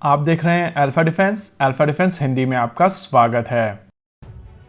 आप देख रहे हैं अल्फा डिफेंस हिंदी में आपका स्वागत है।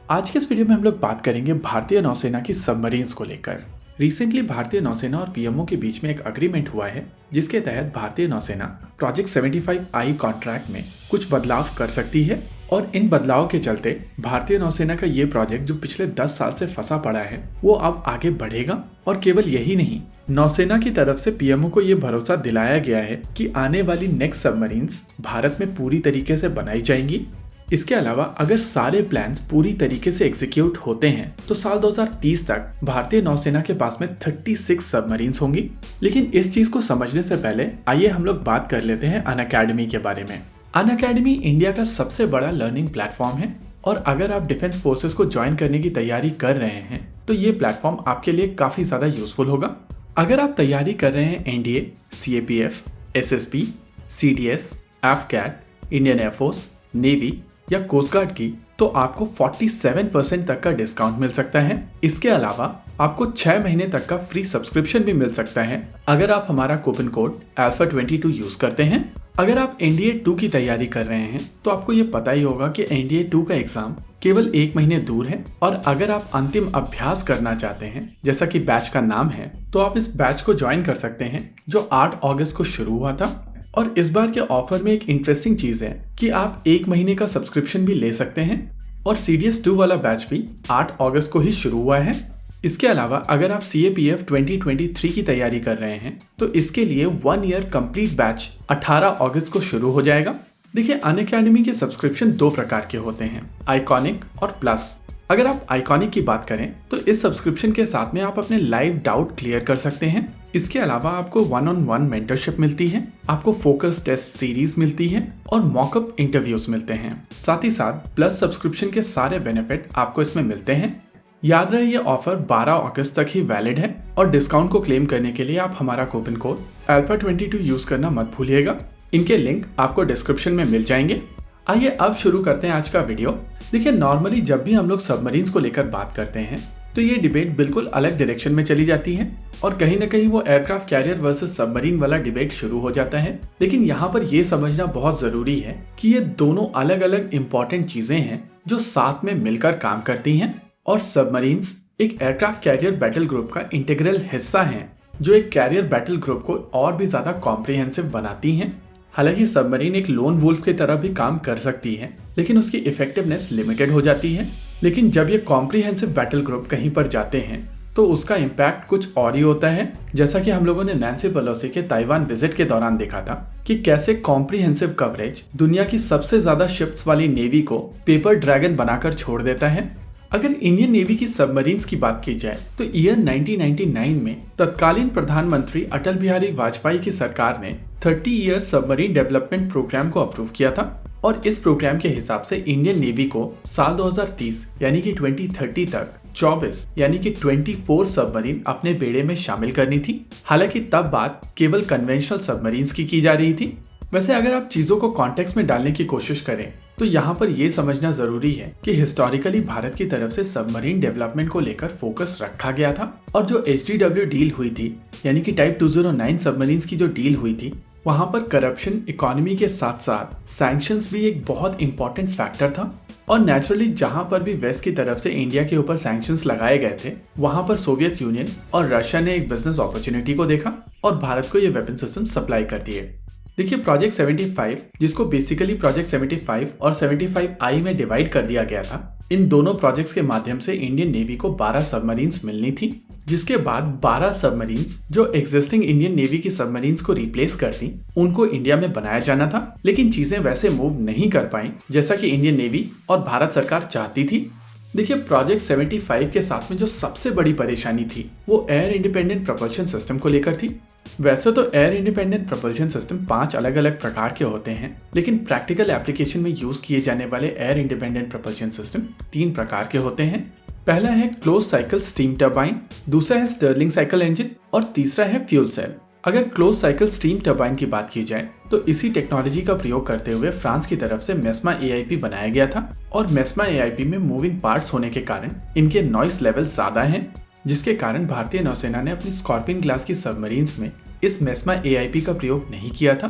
आज के इस वीडियो में हम लोग बात करेंगे भारतीय नौसेना की सबमरीन्स को लेकर। रिसेंटली भारतीय नौसेना और पीएमओ के बीच में एक अग्रीमेंट हुआ है जिसके तहत भारतीय नौसेना प्रोजेक्ट 75I कॉन्ट्रैक्ट में कुछ बदलाव कर सकती है और इन बदलाव के चलते भारतीय नौसेना का ये प्रोजेक्ट जो पिछले 10 साल से फंसा पड़ा है वो अब आगे बढ़ेगा। और केवल यही नहीं, नौसेना की तरफ से पीएमओ को ये भरोसा दिलाया गया है कि आने वाली नेक्स्ट सबमरीन्स भारत में पूरी तरीके से बनाई जाएंगी। इसके अलावा अगर सारे प्लान्स पूरी तरीके से एग्जीक्यूट होते हैं तो साल 2030 तक भारतीय नौसेना के पास में 36 सबमरीन्स होंगी। लेकिन इस चीज को समझने से पहले आइए हम लोग बात कर लेते हैं अनअकैडमी के बारे में। अनअकैडमी इंडिया का सबसे बड़ा लर्निंग प्लेटफॉर्म है और अगर आप डिफेंस फोर्सेस को ज्वाइन करने की तैयारी कर रहे हैं तो ये प्लेटफॉर्म आपके लिए काफी ज्यादा यूजफुल होगा। अगर आप तैयारी कर रहे हैं NDA, CAPF, SSB, CDS, AFCAT, Indian air force, navy या कोस्ट गार्ड की, तो आपको 47% तक का डिस्काउंट मिल सकता है। इसके अलावा आपको 6 महीने तक का फ्री सब्सक्रिप्शन भी मिल सकता है अगर आप हमारा कूपन कोड alpha22 यूज करते हैं। अगर आप एनडीए 2 की तैयारी कर रहे हैं तो आपको ये पता ही होगा कि एनडीए 2 का एग्जाम केवल 1 महीने दूर है और अगर आप अंतिम अभ्यास करना चाहते हैं, जैसा कि बैच का नाम है, तो आप इस बैच को ज्वाइन कर सकते हैं जो 8 अगस्त को शुरू हुआ था। और इस बार के ऑफर में एक इंटरेस्टिंग चीज है कि आप 1 महीने का सब्सक्रिप्शन भी ले सकते हैं और सीडीएस 2 वाला बैच भी 8 अगस्त को ही शुरू हुआ है। इसके अलावा अगर आप सीएपीएफ 2023 की तैयारी कर रहे हैं तो इसके लिए 1 ईयर कंप्लीट बैच 18 अगस्त को शुरू हो जाएगा। देखिए, अनअकैडमी के सब्सक्रिप्शन 2 प्रकार के होते हैं, आइकॉनिक और प्लस। अगर आप आइकॉनिक की बात करें तो इस सब्सक्रिप्शन के साथ में आप अपने लाइव डाउट क्लियर कर सकते हैं। इसके अलावा आपको 1-on-1 मेंटरशिप मिलती है, आपको फोकस टेस्ट सीरीज मिलती है और मॉकअप इंटरव्यूज मिलते हैं। साथ ही साथ प्लस सब्सक्रिप्शन के सारे बेनिफिट आपको इसमें मिलते हैं। याद रहे, ये ऑफर 12 अगस्त तक ही वैलिड है और डिस्काउंट को क्लेम करने के लिए आप हमारा कूपन कोड alpha22 यूज करना मत भूलिएगा। इनके लिंक आपको डिस्क्रिप्शन में मिल जाएंगे। आइए अब शुरू करते हैं आज का वीडियो। देखिए, नॉर्मली जब भी हम लोग सबमरीन्स को लेकर बात करते हैं तो ये डिबेट बिल्कुल अलग डायरेक्शन में चली जाती है और कहीं ना कहीं वो एयरक्राफ्ट कैरियर वर्सेस सबमरीन वाला डिबेट शुरू हो जाता है। लेकिन यहाँ पर ये समझना बहुत जरूरी है कि ये दोनों अलग अलग इंपॉर्टेंट चीजें हैं जो साथ में मिलकर काम करती हैं और सबमरीन्स एक एयरक्राफ्ट कैरियर बैटल ग्रुप का इंटीग्रल हिस्सा हैं जो एक कैरियर बैटल ग्रुप को और भी ज्यादा कॉम्प्रिहेंसिव बनाती हैं। हालांकि सबमरीन एक लोन वुल्फ की तरह भी काम कर सकती है लेकिन उसकी इफेक्टिवनेस लिमिटेड हो जाती है। लेकिन जब ये कॉम्प्रिहेंसिव बैटल ग्रुप कहीं पर जाते हैं तो उसका इम्पैक्ट कुछ और ही होता है, जैसा कि हम लोगों ने नैन्सी पेलोसी के ताइवान विजिट के दौरान देखा था कि कैसे कॉम्प्रिहेंसिव कवरेज दुनिया की सबसे ज्यादा शिप्स वाली नेवी को पेपर ड्रैगन बनाकर छोड़ देता है। अगर इंडियन नेवी की सबमरीन्स की बात की जाए तो ईयर 1999 में तत्कालीन प्रधानमंत्री अटल बिहारी वाजपेयी की सरकार ने 30 ईयर सबमरीन डेवलपमेंट प्रोग्राम को अप्रूव किया था और इस प्रोग्राम के हिसाब से इंडियन नेवी को साल 2030 यानी कि 2030 तक 24 यानी कि 24 सबमरीन अपने बेड़े में शामिल करनी थी। हालांकि तब बात केवल कन्वेंशनल सबमरीन्स की जा रही थी। वैसे अगर आप चीजों को कॉन्टेक्स्ट में डालने की कोशिश करें तो यहाँ पर यह समझना जरूरी है कि हिस्टोरिकली भारत की तरफ से सबमरीन डेवलपमेंट को लेकर फोकस रखा गया था और जो HDW डील हुई थी यानी कि टाइप 209 सबमरीन्स की जो डील हुई थी, वहां पर करप्शन, इकोनॉमी के साथ साथ सैंक्शंस भी एक बहुत इंपॉर्टेंट फैक्टर था। और नेचुरली जहां पर भी वेस्ट की तरफ से इंडिया के ऊपर सैंक्शंस लगाए गए थे वहां पर सोवियत यूनियन और रशिया ने एक बिजनेस अपॉर्चुनिटी को देखा और भारत को ये वेपन सिस्टम सप्लाई कर दिए। देखिए, प्रोजेक्ट 75 जिसको बेसिकली प्रोजेक्ट 75 और 75I में डिवाइड कर दिया गया था, इन दोनों प्रोजेक्ट्स के माध्यम से इंडियन नेवी को 12 सबमरीन्स मिलनी थी, जिसके बाद 12 सबमरीन्स जो एग्जिस्टिंग इंडियन नेवी की सबमरीन्स को रिप्लेस करती उनको इंडिया में बनाया जाना था। लेकिन चीजें वैसे मूव नहीं कर पाई जैसा कि इंडियन नेवी और भारत सरकार चाहती थी। देखिए, प्रोजेक्ट 75 के साथ में जो सबसे बड़ी परेशानी थी वो एयर इंडिपेंडेंट प्रपल्शन सिस्टम को लेकर थी। वैसे तो एयर इंडिपेंडेंट प्रपल्शन सिस्टम 5 अलग अलग प्रकार के होते हैं, लेकिन प्रैक्टिकल एप्लीकेशन में यूज किए जाने वाले एयर इंडिपेंडेंट प्रपल्शन सिस्टम 3 प्रकार के होते हैं। पहला है क्लोज साइकिल स्टीम टरबाइन, दूसरा है स्टर्लिंग साइकिल इंजन और तीसरा है फ्यूल सेल। अगर क्लोज साइकिल स्टीम टरबाइन की बात की जाए तो इसी टेक्नोलॉजी का प्रयोग करते हुए फ्रांस की तरफ से मेस्मा AIP बनाया गया था और मेस्मा AIP में मूविंग पार्ट्स होने के कारण इनके नॉइस लेवल ज्यादा हैं, जिसके कारण भारतीय नौसेना ने अपनी स्कॉर्पियन क्लास की सबमरीन्स में इस मेस्मा AIP का प्रयोग नहीं किया था।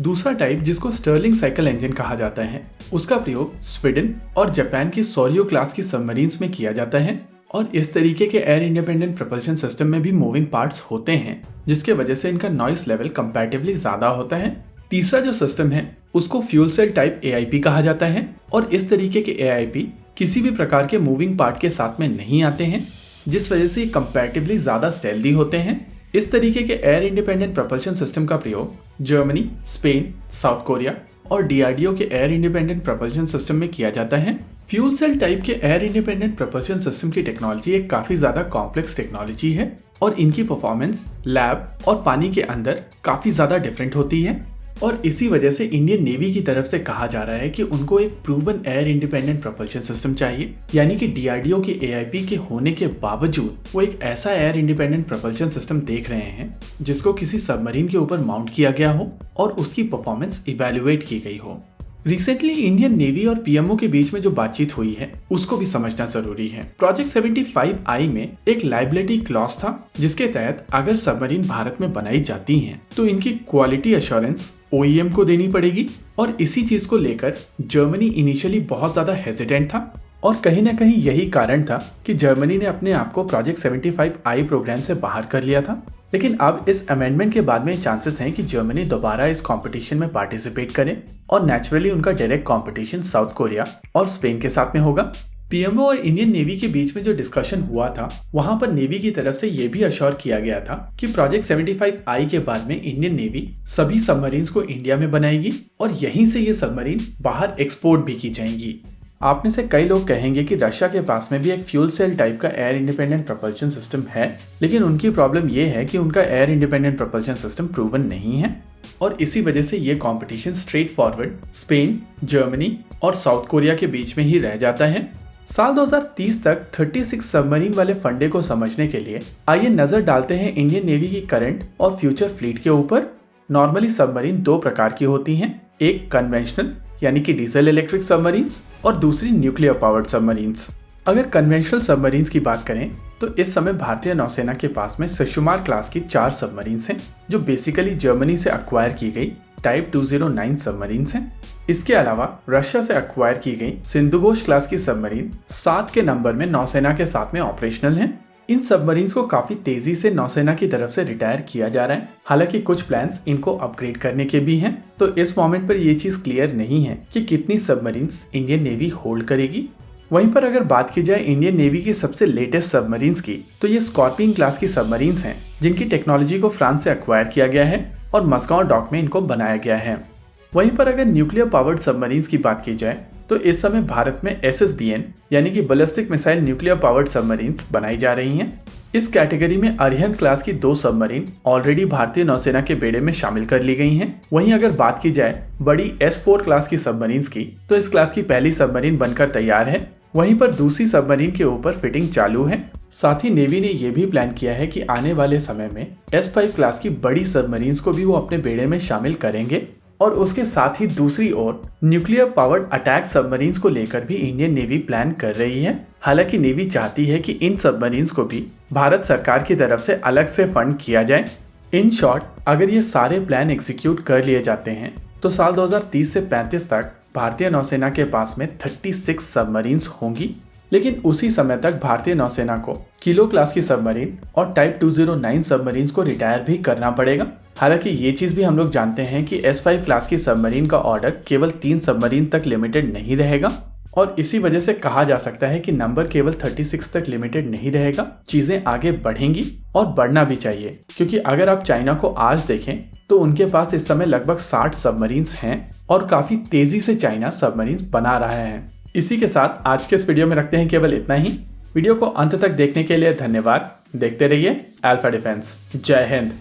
दूसरा टाइप, जिसको स्टर्लिंग साइकिल इंजन कहा जाता है, उसका प्रयोग स्वीडन और जापान की सोरियो क्लास की सबमरीन्स में किया जाता है। और इस तरीके के एयर इंडिपेंडेंट प्रोपल्शन सिस्टम में भी मूविंग पार्ट्स होते हैं, जिसके वजह से इनका नॉइस लेवल कंपैरेटिवली ज्यादा होता है। तीसरा जो सिस्टम है उसको फ्यूल सेल टाइप AIP कहा जाता है, और इस तरीके के AIP किसी भी प्रकार के मूविंग पार्ट के साथ में नहीं आते हैं, जिस वजह से ये कंपैरेटिवली ज्यादा स्टेल्दी होते हैं। इस तरीके के एयर इंडिपेंडेंट प्रोपल्शन सिस्टम का प्रयोग जर्मनी, स्पेन, साउथ कोरिया और DRDO के एयर इंडिपेंडेंट प्रोपल्शन सिस्टम में किया जाता है। फ्यूल सेल टाइप के एयर इंडिपेंडेंट प्रोपल्शन सिस्टम की टेक्नोलॉजी एक काफी ज्यादा कॉम्प्लेक्स टेक्नोलॉजी है, और इनकी परफॉर्मेंस लैब और पानी के अंदर काफी ज्यादा डिफरेंट होती है। और इसी वजह से इंडियन नेवी की तरफ से कहा जा रहा है कि उनको एक proven air independent propulsion system चाहिए, यानी कि DRDO के AIP के होने के बावजूद वो एक ऐसा एयर इंडिपेंडेंट प्रोपल्शन सिस्टम देख रहे हैं जिसको किसी सबमरीन के ऊपर माउंट किया गया हो और उसकी परफॉर्मेंस इवैल्यूएट की गई हो। रिसेंटली इंडियन नेवी और PMO के बीच में जो बातचीत हुई है उसको भी समझना जरूरी है। प्रोजेक्ट 75I में एक लायबिलिटी क्लॉज था, जिसके तहत अगर सबमरीन भारत में बनाई जाती हैं तो इनकी क्वालिटी एश्योरेंस OEM को देनी पड़ेगी। और इसी चीज को लेकर जर्मनी इनिशियली बहुत ज्यादा हेजिटेंट था, और कहीं ना कहीं यही कारण था कि जर्मनी ने अपने आप को प्रोजेक्ट 75I प्रोग्राम से बाहर कर लिया था। लेकिन अब इस अमेंडमेंट के बाद में चांसेस हैं कि जर्मनी दोबारा इस कंपटीशन में पार्टिसिपेट करे, और नेचुरली उनका डायरेक्ट कंपटीशन साउथ कोरिया और स्पेन के साथ में होगा। PMO और इंडियन नेवी के बीच में जो डिस्कशन हुआ था, वहां पर नेवी की तरफ से यह भी अश्योर किया गया था कि प्रोजेक्ट 75I के बाद में इंडियन नेवी सभी सबमरीन्स को इंडिया में बनाएगी, और यहीं से ये सबमरीन बाहर एक्सपोर्ट भी की जाएंगी। आप में से कई लोग कहेंगे कि रशिया के पास में भी एक फ्यूल सेल टाइप का एयर इंडिपेंडेंट प्रोपल्शन सिस्टम है, लेकिन उनकी प्रॉब्लम ये है कि उनका air independent propulsion system proven नहीं है, और इसी वजह से ये competition straight forward Spain, Germany और साउथ कोरिया के बीच में ही रह जाता है। साल 2030 तक 36 सबमरीन वाले फंडे को समझने के लिए आइए नजर डालते हैं इंडियन नेवी की करंट और फ्यूचर फ्लीट के ऊपर। नॉर्मली सबमरीन दो प्रकार की होती हैं, एक कन्वेंशनल यानी कि डीजल इलेक्ट्रिक सबमरीन्स और दूसरी न्यूक्लियर पावर्ड सबमरीन्स। अगर कन्वेंशनल सबमरीन्स की बात करें तो इस समय भारतीय नौसेना के पास में सुकुमार क्लास की 4 सबमरीन्स हैं, जो बेसिकली जर्मनी से अक्वायर की गई टाइप 209 सबमरीन्स हैं। इसके अलावा रशिया से अक्वायर की गई सिंधुघोष क्लास की सबमरीन 7 के नंबर में नौसेना के साथ में ऑपरेशनल हैं। इन सबमरीन्स को काफी तेजी से नौसेना की तरफ से रिटायर किया जा रहा है, हालांकि कुछ प्लान्स इनको अपग्रेड करने के भी हैं। तो इस मोमेंट पर ये चीज क्लियर नहीं है कि कितनी सबमरीन्स इंडियन नेवी होल्ड करेगी। वहीं पर अगर बात की जाए इंडियन नेवी की सबसे लेटेस्ट सबमरीन्स की, तो ये स्कॉर्पियन क्लास की सबमरीन्स हैं, जिनकी टेक्नोलॉजी को फ्रांस से अक्वायर किया गया है और मस्काओ डॉक में इनको बनाया गया है। वहीं पर अगर न्यूक्लियर पावर्ड सबमरीन्स की बात की जाए तो इस समय भारत में SSBN यानी कि ballistic missile nuclear powered submarines बनाई जा रही हैं। इस कैटेगरी में अरिहंत क्लास की 2 सबमरीन ऑलरेडी भारतीय नौसेना के बेड़े में शामिल कर ली गई हैं। वहीं अगर बात की जाए बड़ी S4 क्लास की सबमरीन्स की, तो इस क्लास की पहली सबमरीन बनकर तैयार है। वहीं पर दूसरी सबमरीन के ऊपर फिटिंग चालू है। साथ ही नेवी ने यह भी प्लान किया है कि आने वाले समय में S5 क्लास की बड़ी सबमरीन्स को भी वो अपने बेड़े में शामिल करेंगे। और उसके साथ ही दूसरी ओर न्यूक्लियर पावर्ड अटैक सबमरीन्स को लेकर भी इंडियन नेवी प्लान कर रही है। हालांकि नेवी चाहती है कि इन सबमरीन्स को भी भारत सरकार की तरफ से अलग से फंड किया जाए। इन शॉर्ट, अगर ये सारे प्लान एग्जीक्यूट कर लिए जाते हैं तो साल 2030 से 35 तक भारतीय नौसेना के पास में 36 सबमरीन्स होंगी। लेकिन उसी समय तक भारतीय नौसेना को किलो क्लास की सबमरीन और टाइप 209 सबमरीन्स को रिटायर भी करना पड़ेगा। हालांकि ये चीज भी हम लोग जानते हैं कि S5 क्लास की सबमरीन का ऑर्डर केवल 3 सबमरीन तक लिमिटेड नहीं रहेगा, और इसी वजह से कहा जा सकता है कि नंबर केवल 36 तक लिमिटेड नहीं रहेगा। चीजें आगे बढ़ेंगी और बढ़ना भी चाहिए, क्योंकि अगर आप चाइना को आज देखें तो उनके पास इस समय लगभग 60 सबमरीन्स हैं और काफी तेजी से चाइना सबमरीन्स बना रहा है। इसी के साथ आज के इस वीडियो में रखते हैं केवल इतना ही। वीडियो को अंत तक देखने के लिए धन्यवाद। देखते रहिए अल्फा डिफेंस। जय हिंद।